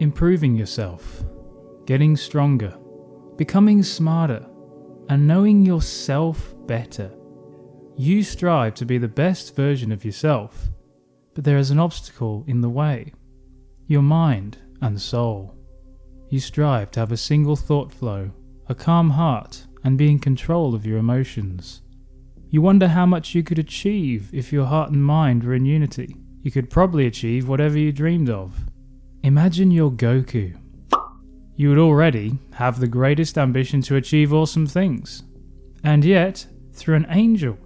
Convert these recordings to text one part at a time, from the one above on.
improving yourself, getting stronger, becoming smarter, and knowing yourself better. You strive to be the best version of yourself, but there is an obstacle in the way: your mind and soul. You strive to have a single thought flow, a calm heart, and be in control of your emotions. You wonder how much you could achieve if your heart and mind were in unity. You could probably achieve whatever you dreamed of. Imagine you're Goku. You would already have the greatest ambition to achieve awesome things. And yet, through an angel,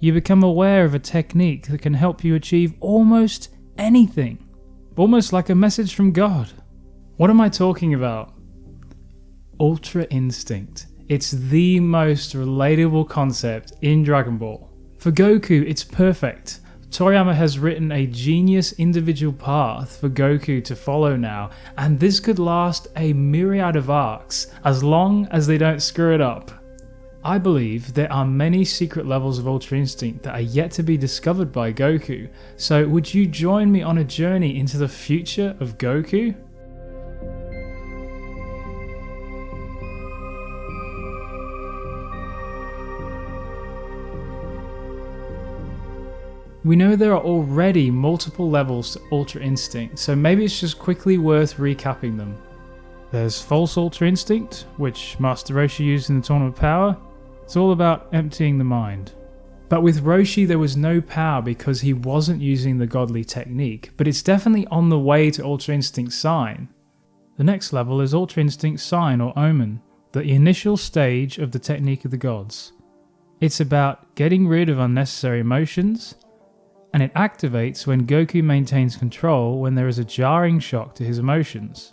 you become aware of a technique that can help you achieve almost anything. Almost like a message from God. What am I talking about? Ultra Instinct. It's the most relatable concept in Dragon Ball. For Goku, it's perfect. Toriyama has written a genius individual path for Goku to follow now, and this could last a myriad of arcs, as long as they don't screw it up. I believe there are many secret levels of Ultra Instinct that are yet to be discovered by Goku, so would you join me on a journey into the future of Goku? We know there are already multiple levels to Ultra Instinct, so maybe it's just quickly worth recapping them. There's False Ultra Instinct, which Master Roshi used in the Tournament of Power. It's all about emptying the mind. But with Roshi there was no power because he wasn't using the godly technique, but it's definitely on the way to Ultra Instinct Sign. The next level is Ultra Instinct Sign or Omen, the initial stage of the technique of the gods. It's about getting rid of unnecessary emotions, and it activates when Goku maintains control when there is a jarring shock to his emotions.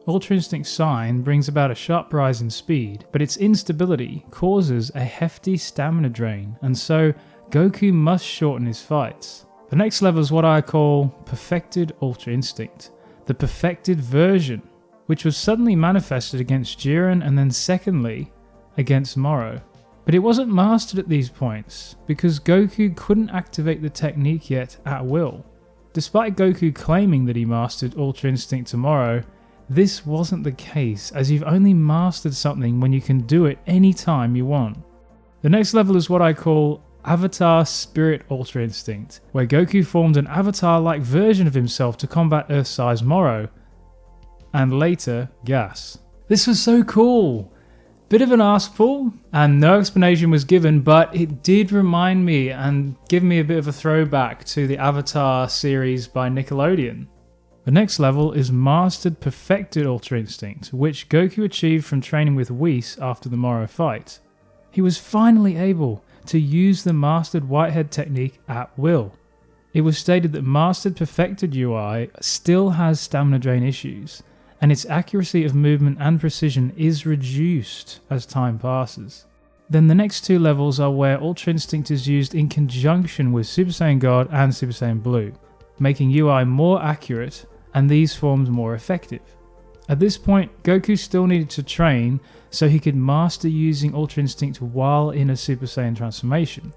Ultra Instinct Sign brings about a sharp rise in speed, but its instability causes a hefty stamina drain, and so Goku must shorten his fights. The next level is what I call Perfected Ultra Instinct, the perfected version, which was suddenly manifested against Jiren and then secondly against Moro. But it wasn't mastered at these points, because Goku couldn't activate the technique yet at will. Despite Goku claiming that he mastered Ultra Instinct tomorrow, this wasn't the case, as you've only mastered something when you can do it anytime you want. The next level is what I call Avatar Spirit Ultra Instinct, where Goku formed an avatar-like version of himself to combat Earth-sized Moro, and later Gas. This was so cool! Bit of an arse pull, and no explanation was given, but it did remind me and give me a bit of a throwback to the Avatar series by Nickelodeon. The next level is Mastered Perfected Ultra Instinct, which Goku achieved from training with Whis after the Moro fight. He was finally able to use the Mastered Whitehead technique at will. It was stated that Mastered Perfected UI still has stamina drain issues, and its accuracy of movement and precision is reduced as time passes. Then the next two levels are where Ultra Instinct is used in conjunction with Super Saiyan God and Super Saiyan Blue, making UI more accurate and these forms more effective. At this point, Goku still needed to train so he could master using Ultra Instinct while in a Super Saiyan transformation.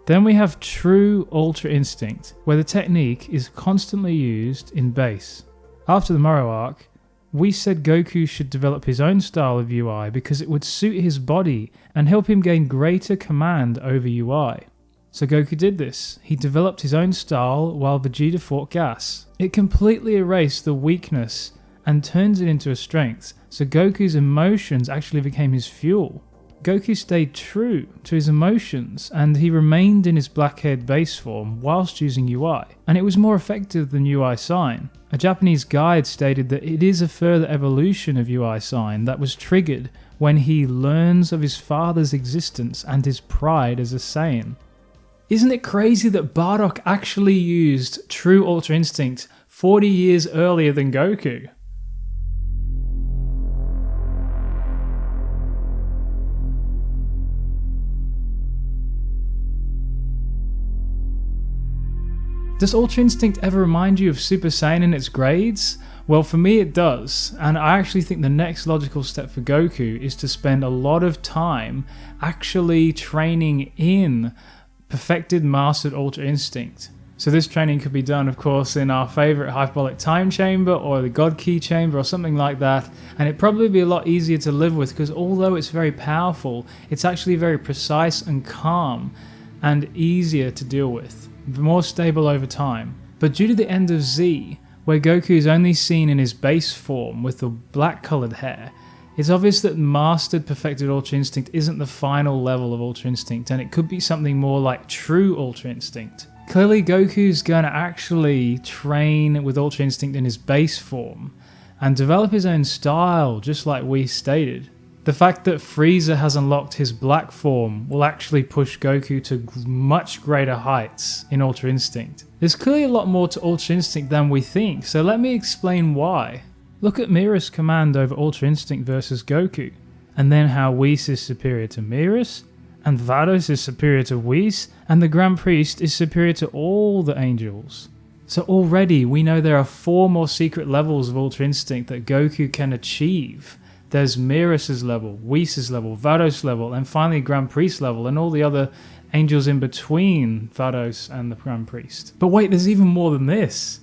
Then we have True Ultra Instinct, where the technique is constantly used in base. After the Moro arc, we said Goku should develop his own style of UI because it would suit his body and help him gain greater command over UI. So Goku did this. He developed his own style while Vegeta fought Gas. It completely erased the weakness and turns it into a strength, so Goku's emotions actually became his fuel. Goku stayed true to his emotions and he remained in his black-haired base form whilst using UI, and it was more effective than UI Sign. A Japanese guide stated that it is a further evolution of UI Sign that was triggered when he learns of his father's existence and his pride as a Saiyan. Isn't it crazy that Bardock actually used True Ultra Instinct 40 years earlier than Goku? Does Ultra Instinct ever remind you of Super Saiyan in its grades? Well, for me it does, and I actually think the next logical step for Goku is to spend a lot of time actually training in Perfected Mastered Ultra Instinct. So this training could be done, of course, in our favorite hyperbolic time chamber or the God Key chamber or something like that, and it'd probably be a lot easier to live with because although it's very powerful, it's actually very precise and calm and easier to deal with, more stable over time. But due to the end of Z, where Goku is only seen in his base form with the black coloured hair, it's obvious that Mastered Perfected Ultra Instinct isn't the final level of Ultra Instinct, and it could be something more like True Ultra Instinct. Clearly Goku's going to actually train with Ultra Instinct in his base form and develop his own style, just like we stated. The fact that Frieza has unlocked his black form will actually push Goku to much greater heights in Ultra Instinct. There's clearly a lot more to Ultra Instinct than we think, so let me explain why. Look at Mira's command over Ultra Instinct versus Goku, and then how Whis is superior to Miras, and Vados is superior to Whis, and the Grand Priest is superior to all the angels. So already we know there are 4 more secret levels of Ultra Instinct that Goku can achieve. There's Miras' level, Whis' level, Vados' level, and finally Grand Priest level, and all the other angels in between Vados and the Grand Priest. But wait, there's even more than this.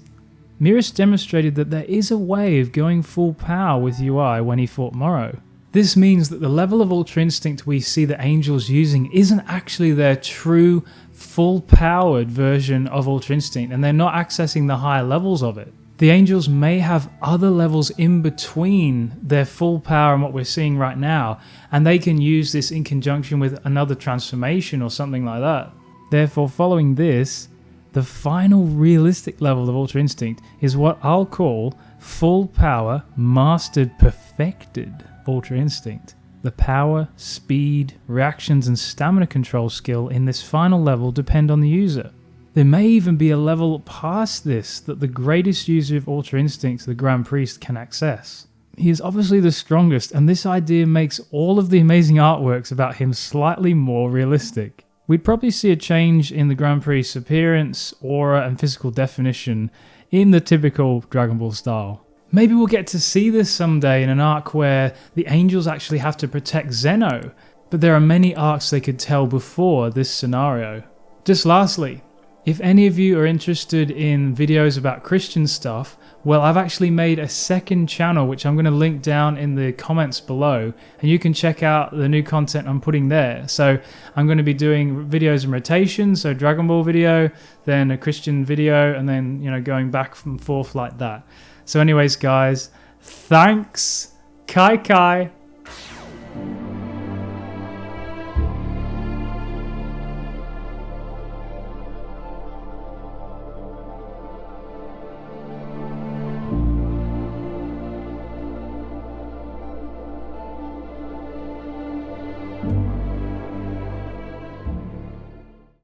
Miras demonstrated that there is a way of going full power with UI when he fought Moro. This means that the level of Ultra Instinct we see the angels using isn't actually their true, full-powered version of Ultra Instinct, and they're not accessing the higher levels of it. The angels may have other levels in between their full power and what we're seeing right now, and they can use this in conjunction with another transformation or something like that. Therefore, following this, the final realistic level of Ultra Instinct is what I'll call full power, mastered, perfected Ultra Instinct. The power, speed, reactions and stamina control skill in this final level depend on the user. There may even be a level past this that the greatest user of Ultra Instinct, the Grand Priest, can access. He is obviously the strongest, and this idea makes all of the amazing artworks about him slightly more realistic. We'd probably see a change in the Grand Priest's appearance, aura and physical definition in the typical Dragon Ball style. Maybe we'll get to see this someday in an arc where the angels actually have to protect Zeno, but there are many arcs they could tell before this scenario. Just lastly, if any of you are interested in videos about Christian stuff, well, I've actually made a second channel which I'm going to link down in the comments below, and you can check out the new content I'm putting there. So I'm going to be doing videos in rotation, so Dragon Ball video, then a Christian video, and then, you know, going back and forth like that. So anyways, guys, thanks. Kai Kai.